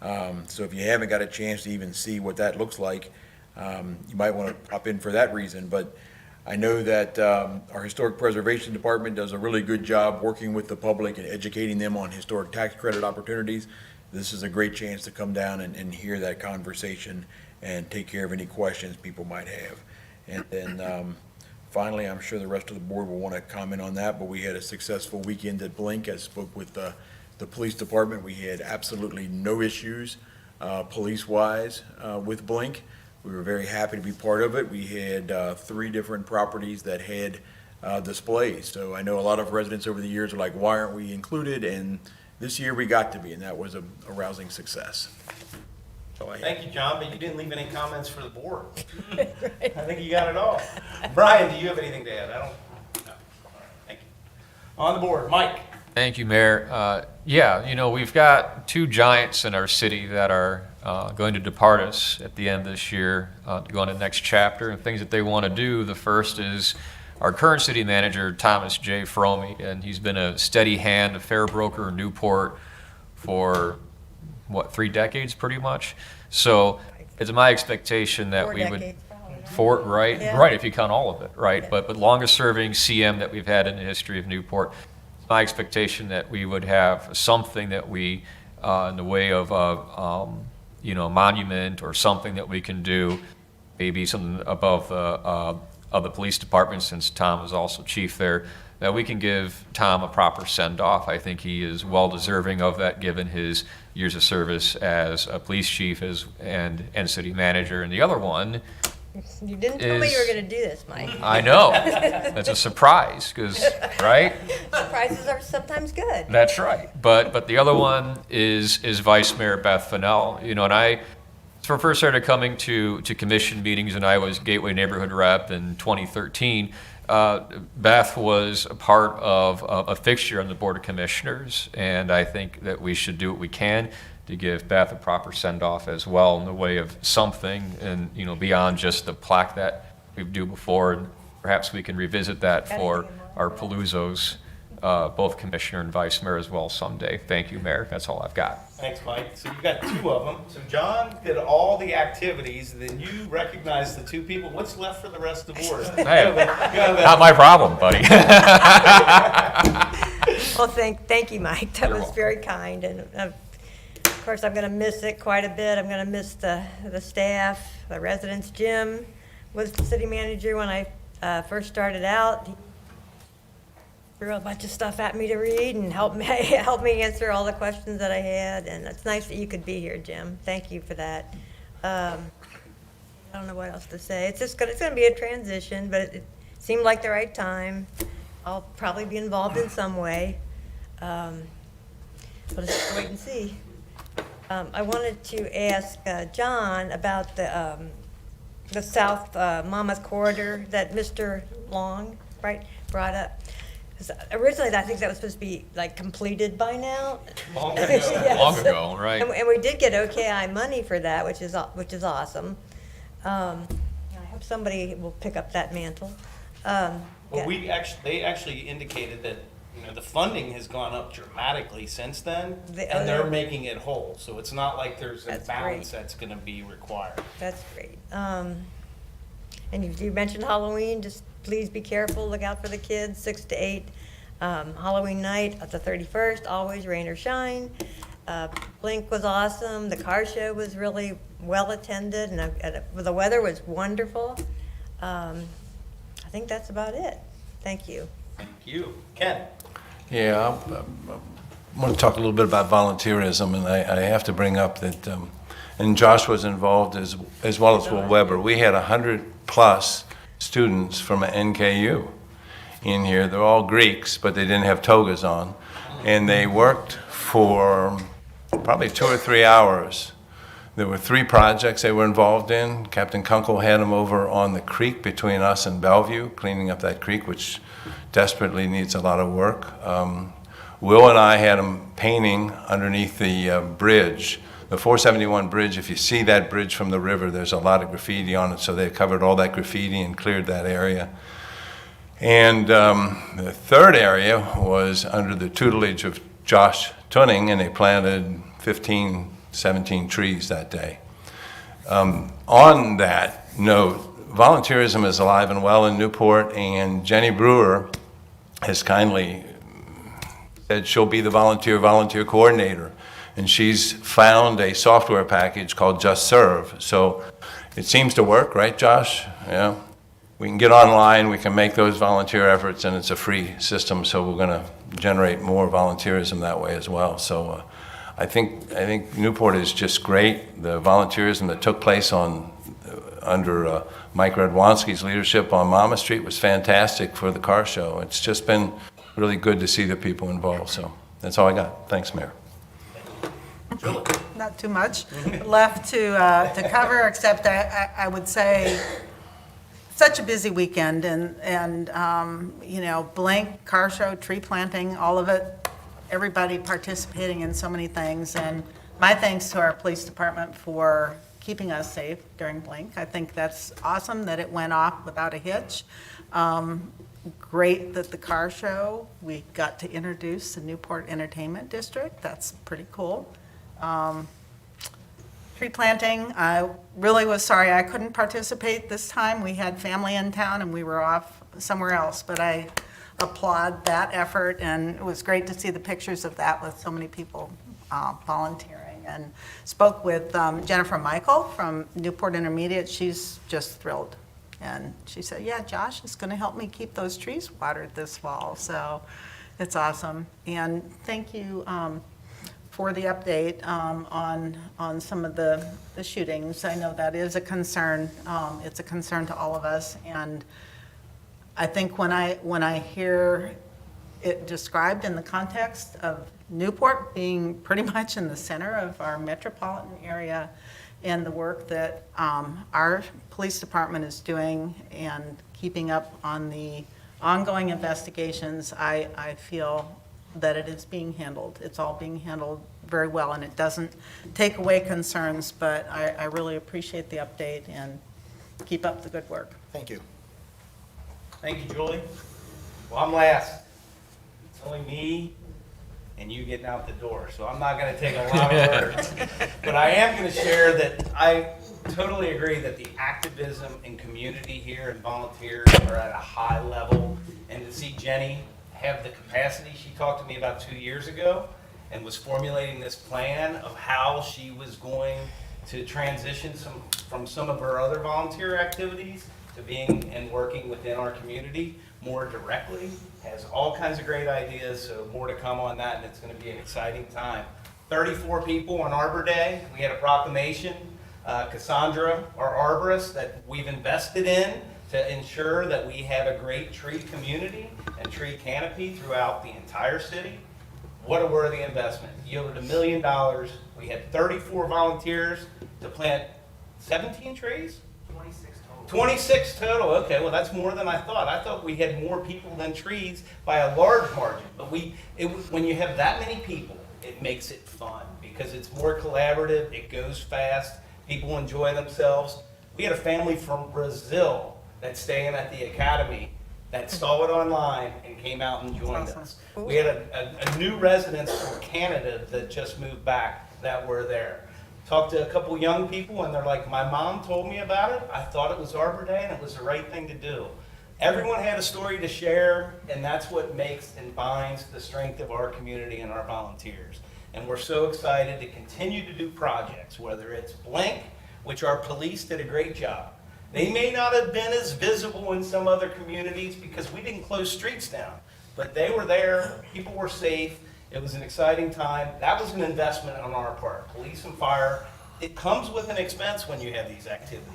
So if you haven't got a chance to even see what that looks like, you might want to pop in for that reason. But I know that our Historic Preservation Department does a really good job working with the public and educating them on historic tax credit opportunities. This is a great chance to come down and hear that conversation and take care of any questions people might have. And then finally, I'm sure the rest of the board will want to comment on that, but we had a successful weekend at Blink. I spoke with the police department. We had absolutely no issues police-wise with Blink. We were very happy to be part of it. We had 3 different properties that had displays. So I know a lot of residents over the years are like, why aren't we included? And this year we got to be, and that was a rousing success.
Thank you, John, but you didn't leave any comments for the board. I think you got it all. Brian, do you have anything to add? I don't. No. All right. Thank you. On the board, Mike.
Thank you, Mayor. Yeah, we've got 2 giants in our city that are going to depart us at the end of this year to go on to the next chapter, and things that they want to do. The first is our current city manager, Thomas J. Fromey, and he's been a steady hand, a fair broker in Newport for, 3 decades pretty much? So it's my expectation that
4
we would...
decades, probably, right?
4, right?
Yeah.
Right, if you count all of it, right?
Yeah.
But longest serving CM that we've had in the history of Newport. My expectation that we would have something that we, in the way of monument or something that we can do, maybe something above the police department, since Tom is also chief there, that we can give Tom a proper send-off. I think he is well deserving of that, given his years of service as a police chief and city manager. And the other one,
You didn't tell me you were going to do this, Mike.
I know, that's a surprise, because, right?
Surprises are sometimes good.
That's right. But the other one is Vice Mayor Beth Fennell. And I first started coming to commission meetings, and I was Gateway Neighborhood Rep in 2013. Beth was a part of a fixture on the Board of Commissioners, and I think that we should do what we can to give Beth a proper send-off as well in the way of something, and beyond just the plaque that we do before, and perhaps we can revisit that for our Paloozos, both Commissioner and Vice Mayor as well someday. Thank you, Mayor. That's all I've got.
Thanks, Mike. So you got 2 of them. So John did all the activities, then you recognized the 2 people. What's left for the rest of the board?
Hey, not my problem, buddy.
Well, thank you, Mike. That was very kind, and of course, I'm going to miss it quite a bit. I'm going to miss the staff, the residents. Jim was the city manager when I first started out. He threw a bunch of stuff at me to read and helped me answer all the questions that I had. And it's nice that you could be here, Jim. Thank you for that. I don't know what else to say. It's going to be a transition, but it seemed like the right time. I'll probably be involved in some way. But let's just wait and see. I wanted to ask John about the South Monmouth corridor that Mr. Long, brought up. 'Cause originally, I think that was supposed to be completed by now.
Long ago.
Yes.
Long ago, right?
And we did get OKI money for that, which is awesome. I hope somebody will pick up that mantle.
Well,
yeah.
they actually indicated that the funding has gone up dramatically since then,
The
and they're
other-
making it whole. So it's not like there's a
That's
balance
great.
that's going to be required.
That's great. And you mentioned Halloween. Just please be careful. Look out for the kids, 6 to 8. Halloween night at the 31st, always rain or shine. Blink was awesome. The car show was really well attended, and the weather was wonderful. I think that's about it. Thank you.
Thank you. Ken?
Yeah, I want to talk a little bit about volunteerism, and I have to bring up that, and Josh was involved as well as Will Weber. We had 100+ students from NKU in here. They're all Greeks, but they didn't have togas on. And they worked for probably 2 or 3 hours. There were 3 projects they were involved in. Captain Kunkel had them over on the creek between us and Bellevue, cleaning up that creek, which desperately needs a lot of work. Will and I had them painting underneath the bridge. The 471 bridge, if you see that bridge from the river, there's a lot of graffiti on it, so they covered all that graffiti and cleared that area. And the third area was under the tutelage of Josh Tunning, and they planted 15, 17 trees that day. On that note, volunteerism is alive and well in Newport, and Jenny Brewer has kindly said she'll be the volunteer coordinator. And she's found a software package called Just Serve. So it seems to work, right, Josh? Yeah. We can get online, we can make those volunteer efforts, and it's a free system, so we're going to generate more volunteerism that way as well. So I think Newport is just great. The volunteerism that took place under Mike Radwanski's leadership on Mama Street was fantastic for the car show. It's just been really good to see the people involved. So that's all I got. Thanks, Mayor.
Not too much left to cover, except I would say such a busy weekend, and you know, Blink, car show, tree planting, all of it, everybody participating in so many things. And my thanks to our police department for keeping us safe during Blink. I think that's awesome that it went off without a hitch. Great that the car show, we got to introduce the Newport Entertainment District. That's pretty cool. Tree planting, I really was sorry I couldn't participate this time. We had family in town and we were off somewhere else, but I applaud that effort, and it was great to see the pictures of that with so many people volunteering. And spoke with Jennifer Michael from Newport Intermediate. She's just thrilled. And she said, yeah, Josh is going to help me keep those trees watered this fall. So it's awesome. And thank you for the update on some of the shootings. I know that is a concern. It's a concern to all of us. And I think when I hear it described in the context of Newport being pretty much in the center of our metropolitan area, and the work that our police department is doing and keeping up on the ongoing investigations, I feel that it is being handled. It's all being handled very well, and it doesn't take away concerns, but I really appreciate the update, and keep up the good work.
Thank you.
Thank you, Julie. Well, I'm last. It's only me and you getting out the door, so I'm not going to take a lot of words. But I am going to share that I totally agree that the activism and community here and volunteers are at a high level. And to see Jenny have the capacity she talked to me about 2 years ago and was formulating this plan of how she was going to transition from some of her other volunteer activities to being and working within our community more directly, has all kinds of great ideas, so more to come on that, and it's going to be an exciting time. 34 people on Arbor Day. We had a proclamation. Cassandra, our arborist, that we've invested in to ensure that we have a great tree community and tree canopy throughout the entire city. What a worthy investment. Yielded $1 million. We had 34 volunteers to plant 17 trees? 26 total. Okay, well, that's more than I thought. I thought we had more people than trees by a large margin. But when you have that many people, it makes it fun because it's more collaborative, it goes fast, people enjoy themselves. We had a family from Brazil that's staying at the academy that saw it online and came out and joined us. We had a new residents from Canada that just moved back that were there. Talked to a couple young people, and they're like, my mom told me about it. I thought it was Arbor Day, and it was the right thing to do. Everyone had a story to share, and that's what makes and binds the strength of our community and our volunteers. And we're so excited to continue to do projects, whether it's Blink, which our police did a great job. They may not have been as visible in some other communities because we didn't close streets down, but they were there, people were safe, it was an exciting time. That was an investment on our part, police and fire. It comes with an expense when you have these activities,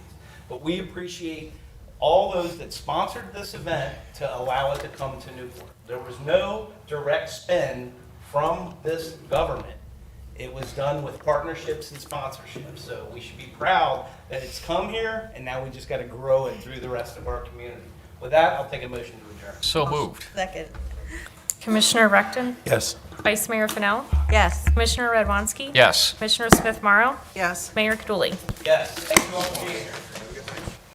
but we appreciate all those that sponsored this event to allow it to come to Newport. There was no direct spend from this government. It was done with partnerships and sponsorships, so we should be proud that it's come here, and now we just got to grow it through the rest of our community. With that, I'll take a motion to adjourn.
So moved.
Second.
Commissioner Recton?
Yes.
Vice Mayor Fennell?
Yes.
Commissioner Radwanski?
Yes.
Commissioner Smith Morrow?
Yes.
Mayor Kaduli?
Yes, thank you all for being here.